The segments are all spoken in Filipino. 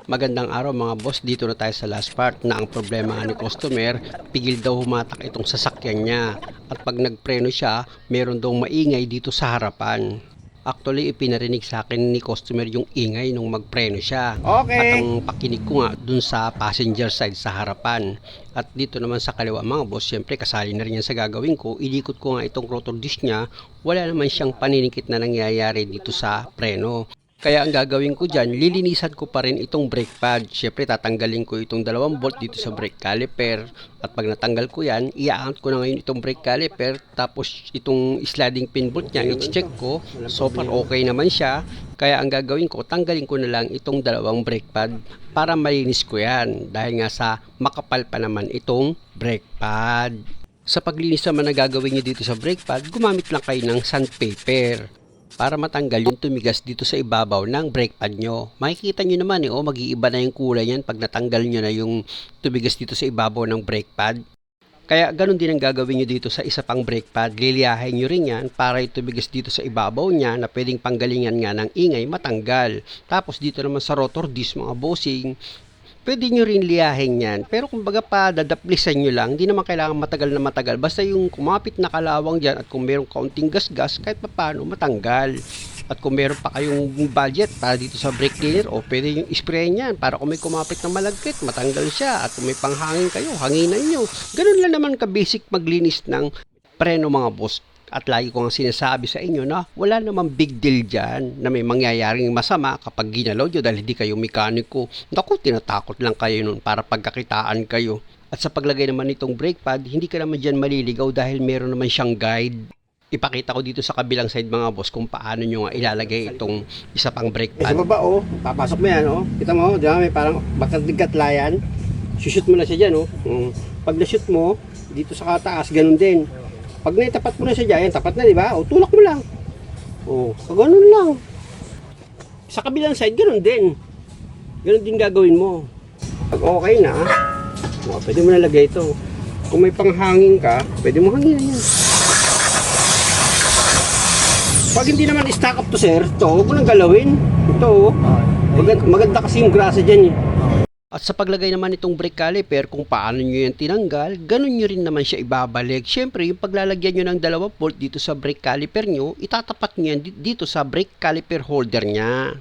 Magandang araw mga boss, dito na tayo sa last part na ang problema nga ni customer, pigil daw humatak itong sasakyan niya at pag nagpreno siya, meron daw maingay dito sa harapan. Actually, ipinarinig sa akin ni customer yung ingay nung magpreno siya. At Okay. ang pakinig ko nga dun sa passenger side sa harapan. At dito naman sa kaliwa mga boss, syempre kasali na rin yan sa gagawin ko. Ilikot ko nga itong rotor disc niya, wala naman siyang paninikit na nangyayari dito sa preno. Kaya ang gagawin ko dyan, lilinisan ko pa rin itong brake pad. Siyempre tatanggalin ko itong 2 bolt dito sa brake caliper. At pag natanggal ko yan, iaangat ko na ngayon itong brake caliper. Tapos itong sliding pin bolt niya, i-check ko. So far okay naman siya. Kaya ang gagawin ko, tanggalin ko na lang itong 2 brake pad para malinis ko yan. Dahil nga sa makapal pa naman itong brake pad. Sa paglinis naman na gagawin nyo dito sa brake pad, gumamit lang kayo ng sandpaper para matanggal yung tumigas dito sa ibabaw ng brake pad nyo. Makikita nyo naman mag-iiba na yung kulay yan pag natanggal nyo na yung tumigas dito sa ibabaw ng brake pad. Kaya ganun din ang gagawin nyo dito sa isa pang brake pad. Liliyahin nyo rin yan para yung tumigas dito sa ibabaw niya na pwedeng panggalingan nga ng ingay matanggal. Tapos dito naman sa rotor disc mga bossing, pwede nyo rin liyahin yan. Pero kumbaga pa dadaplisan nyo lang, hindi naman kailangan matagal na matagal. Basta yung kumapit na kalawang dyan at kung mayroong kaunting gas-gas, kahit pa paano matanggal. At kung meron pa kayong budget para dito sa brake cleaner, o pwede yung spray niyan para kung may kumapit na malagkit, matanggal siya. At kung may panghangin kayo, hanginan nyo. Ganun lang naman ka-basic maglinis ng preno mga boss. At lagi ko nga sinasabi sa inyo na wala namang big deal dyan na may mangyayaring masama kapag ginalaw nyo dahil hindi kayo mekaniko. Naku, tinatakot lang kayo nun para pagkakitaan kayo. At sa paglagay naman nitong brake pad, hindi ka naman dyan maliligaw dahil meron naman siyang guide. Ipakita ko dito sa kabilang side mga boss kung paano nyo nga ilalagay itong isa pang brake Sa pad. baba papasok mo yan Kita mo, di ba may parang bakal-gatlayan. Shoot mo na siya dyan Pag na-shoot mo, dito sa kataas, ganun din. Pag naitapat mo na siya dyan, tapat na di ba? Tulak mo lang. Ganun lang. Sa kabilang side, ganun din. Ganun din gagawin mo. Pag okay na, pwede mo nalagay ito. Kung may panghangin ka, pwede mo hanginan yan. Pag hindi naman stack up to sir, huwag mo nang galawin. Maganda kasi yung grasa dyan At sa paglagay naman nitong brake caliper, kung paano nyo yan tinanggal, ganun nyo rin naman siya ibabalik. Siyempre, yung paglalagyan nyo ng 2 bolt dito sa brake caliper nyo, itatapat nyo yan dito sa brake caliper holder nya.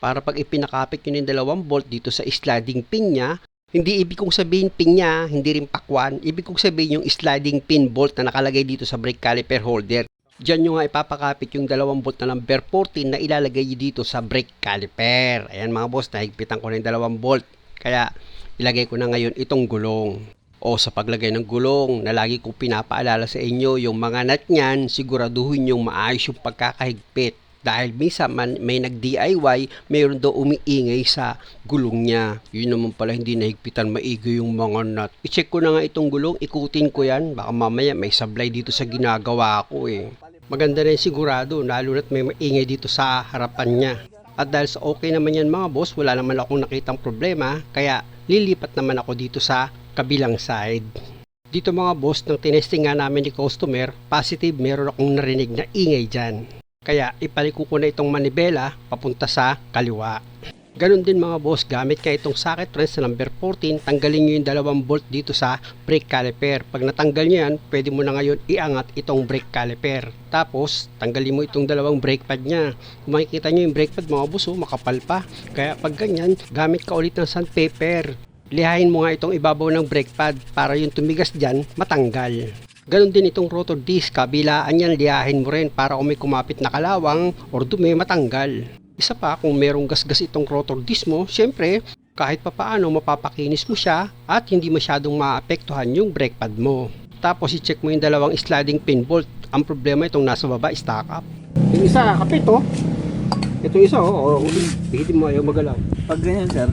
Para pag ipinakapit nyo ng 2 bolt dito sa sliding pin nya, hindi ibig kong sabihin pin nya, hindi rin pakwan. Ibig kong sabihin yung sliding pin bolt na nakalagay dito sa brake caliper holder. Diyan nyo nga ipapakapit yung 2 bolt na number 14 na ilalagay dito sa brake caliper. Ayan mga boss, nahigpitan ko ng 2 bolt. Kaya ilagay ko na ngayon itong gulong. O sa paglagay ng gulong na lagi kong pinapaalala sa inyo, yung mga nut niyan, siguraduhin yung maayos yung pagkakahigpit. Dahil minsan may nag-DIY, mayroon daw umiingay sa gulong niya. Yun naman pala hindi nahigpitan maigi yung mga nut. I-check ko na nga itong gulong, ikutin ko yan. Baka mamaya may sablay dito sa ginagawa ko Maganda rin sigurado, lalo na't may maingay dito sa harapan niya. At dahil sa okay naman yan mga boss, wala naman akong nakitang problema, kaya lilipat naman ako dito sa kabilang side. Dito mga boss, nang tinesting nga namin ni customer, positive meron akong narinig na ingay dyan. Kaya ipaliko ko na itong manibela papunta sa kaliwa. Ganon din mga boss, gamit ka itong socket wrench na number 14, tanggalin nyo yung 2 bolt dito sa brake caliper. Pag natanggal nyo yan, pwede mo na ngayon iangat itong brake caliper. Tapos, tanggalin mo itong 2 brake pad nya. Kung makikita nyo yung brake pad mga boss, makapal pa. Kaya pag ganyan, gamit ka ulit ng sandpaper. Lihain mo nga itong ibabaw ng brake pad para yung tumigas dyan, matanggal. Ganon din itong rotor disc, kabilaan yan, lihahin mo rin para kung may kumapit na kalawang or dumi, matanggal. Isa pa, kung merong gasgas itong rotor disc mo, syempre, kahit papaano mapapakinis mo siya at hindi masyadong maapektuhan yung brake pad mo. Tapos i-check mo yung 2 sliding pin bolt. Ang problema itong nasa baba, stack up. Yung isa, kapit Itong isa, pihitin mo, ayaw magalaw. Pag ganyan sir,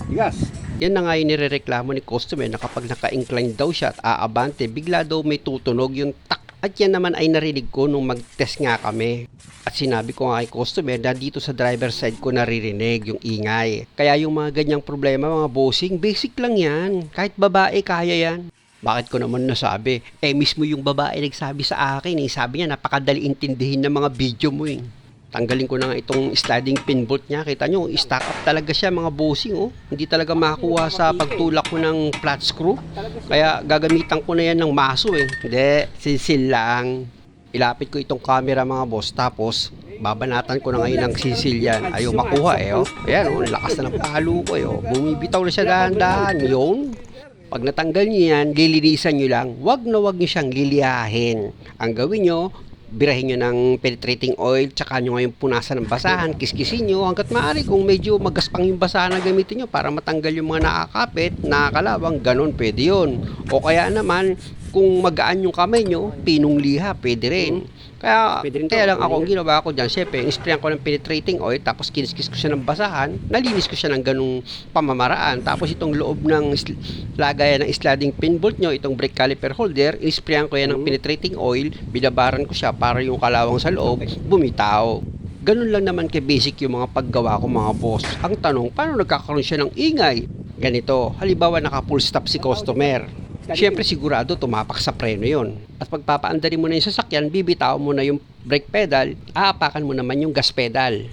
Tigas. Yan na nga yung nirereklamo ni customer na kapag naka-incline daw siya at aabante, bigla daw may tutunog yung tak. At yan naman ay narinig ko nung mag-test nga kami. At sinabi ko nga kay customer na dito sa driver side ko naririnig yung ingay. Kaya yung mga ganyang problema mga bossing, basic lang yan. Kahit babae kaya yan. Bakit ko naman nasabi? Mismo yung babae nagsabi sa akin sabi niya napakadali intindihin ng mga video mo Tanggalin ko na nga itong sliding pin bolt niya. Kita nyo, stack up talaga siya mga bossing. Oh. Hindi talaga makakuha sa pagtulak ko ng flat screw. Kaya gagamitan ko na yan ng maso eh. Hindi, sisil lang. Ilapit ko itong camera mga boss. Tapos, babanatan ko na ngayon ng sisil yan. Ayaw makuha eh. Oh. Ayan, oh, lakas na ng palo ko eh. Oh. Bumibitaw na siya dahan-dahan. Yun. Pag natanggal nyo yan, lilinisan nyo lang. Wag na wag nyo siyang liliyahin. Ang gawin nyo, birahin nyo ng penetrating oil, tsaka nyo ngayon punasan ng basahan, kiskisin nyo hanggat maaari. Kung medyo magaspang yung basahan na gamitin nyo para matanggal yung mga nakakapit, nakakalawang, ganun, pwede yun. O kaya naman, kung magaan yung kamay nyo, pinong liha, pwede rin. Kaya lang ako, ang ginawa ko dyan, syempre, in-sprayan ko ng penetrating oil, tapos kiniskis ko siya ng basahan, nalinis ko siya ng ganung pamamaraan. Tapos itong loob ng lagayan ng sliding pin bolt nyo, itong brake caliper holder, in-sprayan ko yan ng penetrating oil, binabaran ko siya para yung kalawang sa loob, bumitaw. Ganun lang naman basic yung mga paggawa ko mga boss. Ang tanong, paano nagkakaroon siya ng ingay? Ganito, halimbawa naka full stop si customer. Siyempre sigurado tumapak sa preno yon. At pagpapaandarin mo na yung sasakyan, bibitaw mo na yung brake pedal, aapakan mo naman yung gas pedal.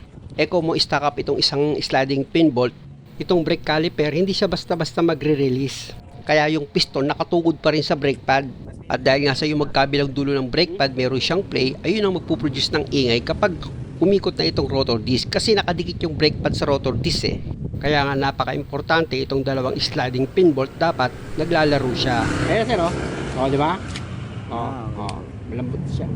Kung mo i-stack up itong isang sliding pin bolt, itong brake caliper, hindi siya basta-basta magre-release. Kaya yung piston nakatugod pa rin sa brake pad. At dahil nga sa yung magkabilang dulo ng brake pad, meron siyang play, ayun ang magpuproduce ng ingay kapag umikot na itong rotor disc. Kasi nakadikit yung brake pad sa rotor disc eh. Kaya nga napaka-importante itong dalawang sliding pin bolt, dapat naglalaro siya. Kaya sir, oh, di ba? Malambot siya.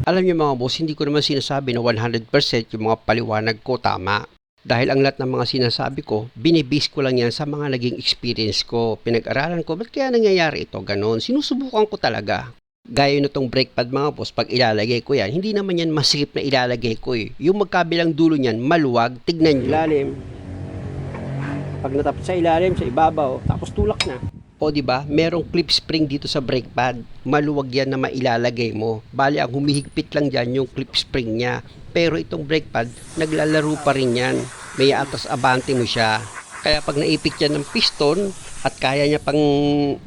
Alam niyo mga boss, hindi ko naman sinasabi na 100% yung mga paliwanag ko tama. Dahil ang lahat ng mga sinasabi ko, binibase ko lang yan sa mga naging experience ko. Pinag-aralan ko, ba't kaya nangyayari ito? Ganon. Sinusubukan ko talaga. Gaya na itong brake pad mga boss, pag ilalagay ko yan, hindi naman yan masikip na ilalagay ko eh. Yung magkabilang dulo niyan, maluwag, tignan nyo. Ilalim. Pag natapos sa ilalim, sa ibabaw, tapos tulak na. O di ba, merong clip spring dito sa brake pad. Maluwag yan na mailalagay mo. Bali, ang humihigpit lang dyan yung clip spring niya. Pero itong brake pad, naglalaro pa rin yan. May atas abante mo siya. Kaya pag naipit yan ng piston at kaya niya pang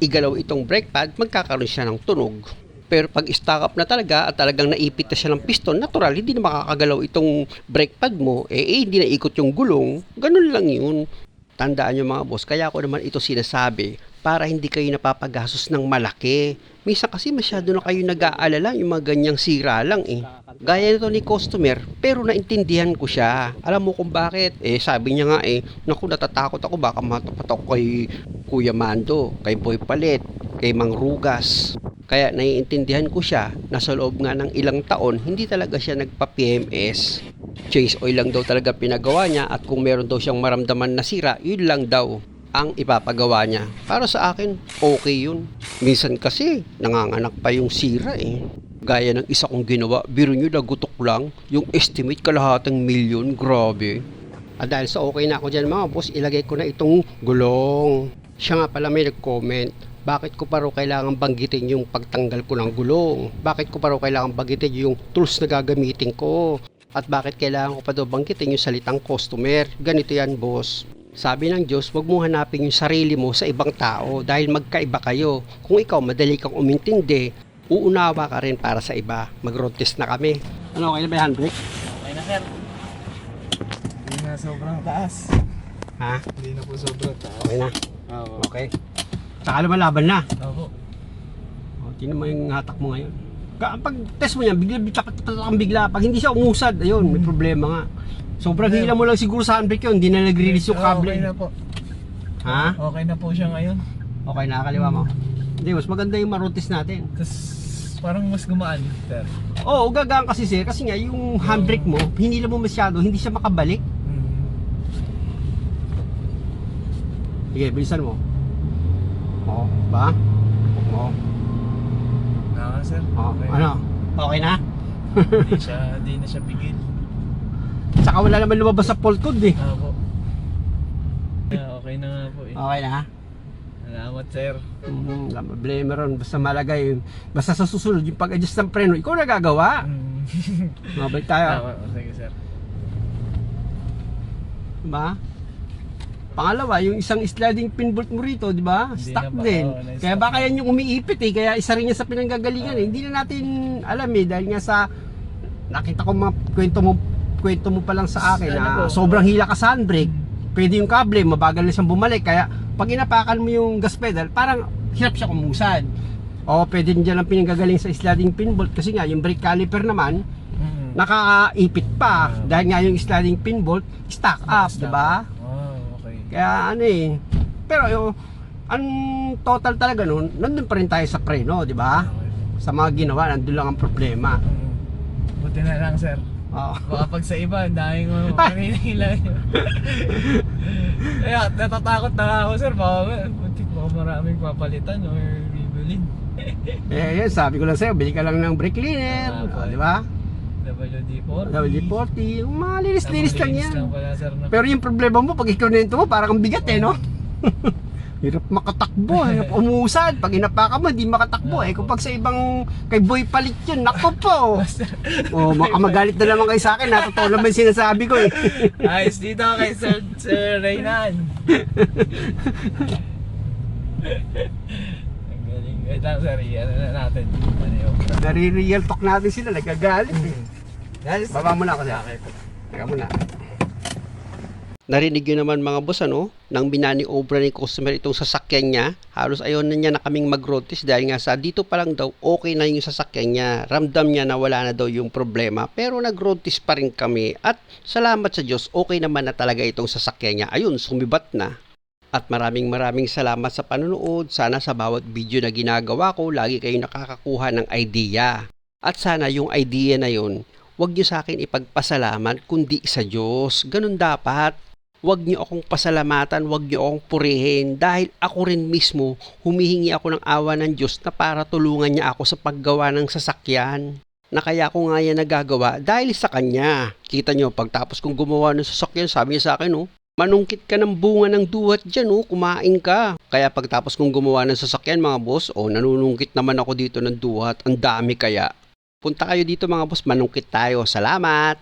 igalaw itong brake pad, magkakaroon siya ng tunog. Pero pag stock up na talaga at talagang naipit na siya ng piston, natural, hindi na makakagalaw itong brake pad mo. Hindi na ikot yung gulong. Ganun lang yun. Tandaan nyo mga boss, kaya ako naman ito sinasabi para hindi kayo napapagastos ng malaki. Minsan kasi masyado na kayo nag-aalala yung mga ganyang sira lang eh. Gaya nito ni customer, pero naintindihan ko siya. Alam mo kung bakit? Sabi niya nga naku, natatakot ako, baka matapat ako kay Kuya Mando, kay Boy Palit, kay Mang Rugas. Kaya naiintindihan ko siya na sa loob nga ng ilang taon, hindi talaga siya nagpa-PMS. Change oil lang daw talaga pinagawa niya, at kung meron daw siyang maramdaman na sira, yun lang daw ang ipapagawa niya. Para sa akin, okay yun. Minsan kasi, nanganganak pa yung sira eh. Gaya ng isa kong ginawa, biro nyo nagutok lang, yung estimate kalahating milyon, grabe. At dahil sa okay na ako dyan mga boss, ilagay ko na itong gulong. Siya nga pala may nag-comment, bakit ko pa raw kailangan banggitin yung pagtanggal ko ng gulong? Bakit ko pa raw kailangan banggitin yung tools na gagamitin ko? At bakit kailangan ko pa daw banggitin yung salitang customer? Ganito yan boss. Sabi ng Diyos, huwag mo hanapin yung sarili mo sa ibang tao dahil magkaiba kayo. Kung ikaw madali kang umintindi, uunawa ka rin para sa iba. Mag-road test na kami. Ano, okay na ba yung handbrake? Okay na sir. Hindi na sobrang taas. Ha? Hindi na po sobrang taas. Okay na? Oo. Okay. Saka lumalaban na. Opo. Tingnan mo yung hatak mo ngayon. Pag test mo yan, bigla. Pag hindi siya umusad, ayun, may problema nga. Sobrang hila mo lang siguro sa handbrake yun, hindi na nag-release yung cable. Okay na po. Ha? Okay na po siya ngayon. Okay, nakakaliwa mo. Hindi, mas maganda yung marotis natin. Tapos parang mas gumaan sir. Oo, gagaan kasi sir, kasi nga yung handbrake mo, hinila mo masyado, hindi siya makabalik. Sige, bilisan mo. Oo, ba? Oo. Naka sir. Okay. Ano? Okay na? Hindi na siya pigil. Saka wala naman lumabas sa fault code eh. Opo. Okay na nga po eh. Okay na? Salamat sir. Wala problema ron. Basta malagay. Basta sa susunod, yung pag-adjust ng preno, ikaw nagagawa. Mabalik tayo. Sige sir. Diba? Pangalawa, yung isang sliding pin bolt mo rito, di ba? Hindi Stuck na ba? din. Oo, na-stuck Kaya baka yan yung umiipit eh. Kaya isa rin yan sa pinanggagalingan eh. Hindi na natin alam eh. Dahil nga sa nakita ko mga kwento mo kwento mo pa lang sa akin Ano na po? sobrang hila ka sa handbrake. Pwede yung kable, mabagal na siyang bumalik. Kaya pag inapakan mo yung gas pedal, parang hirap siya kumusad. O pwede din dyan ang pinanggagaling sa sliding pin bolt kasi nga yung brake caliper naman, nakaipit pa. Dahil nga yung sliding pin bolt, stock up, di ba? Oh, okay. Kaya ano eh. Pero yung, ang total talaga nun, nandun pa rin tayo sa preno, di ba? Sa mga ginawa, nandun lang ang problema. Buti na lang, sir. Oo. Baka pag sa iba, ang daming kanina yun. Kaya natatakot na ako, sir. Baka maraming papalitan or bibilin. Eh, yan, sabi ko lang sa'yo, bili ka lang ng brake cleaner, di ba? WD-40. WD-40, yung mga linis-linis lang yan. Lang pala, sir, na. Pero yung problema mo, pag ikunento mo, parang ang bigat eh, no? Hirap makatakbo, hirap umusad. Pag inapaka mo, hindi makatakbo eh. Kung pag sa ibang kay Boy Palit yun, nako po. Oh, makamagalit na naman kayo sa akin. Totoo naman yung sinasabi ko eh. Ayos dito kay Sir Reynan. Ang galing. Wait lang, sir. Ano na natin. Ano yung... Nare-real talk natin sila, nagagalit eh. Guys, Baba mo na ako sa akin. Teka muna. Narinig yun naman mga boss nang binani-obra ni customer itong sasakyan niya, halos ayaw na niya na kaming mag-road test dahil nga sa dito pa lang daw okay na yung sasakyan niya. Ramdam niya na wala na daw yung problema pero nag-road test pa rin kami at salamat sa Diyos okay naman na talaga itong sasakyan niya. Ayun, sumibat na. At maraming salamat sa panonood. Sana sa bawat video na ginagawa ko, lagi kayong nakakakuha ng idea. At sana yung idea na yun, wag niyo sa akin ipagpasalamat kundi sa Diyos. Ganun dapat. Wag niyo akong pasalamatan, wag niyo akong purihin dahil ako rin mismo humihingi ako ng awa ng Diyos na para tulungan niya ako sa paggawa ng sasakyan. Na kaya ko nga yan nagagawa dahil sa kanya. Kita niyo, pagtapos kong gumawa ng sasakyan, sabi niya sa akin, manungkit ka ng bunga ng duhat dyan, kumain ka. Kaya pagtapos kong gumawa ng sasakyan mga boss, nanunungkit naman ako dito ng duhat. Ang dami kaya. Punta kayo dito mga boss, manungkit tayo. Salamat!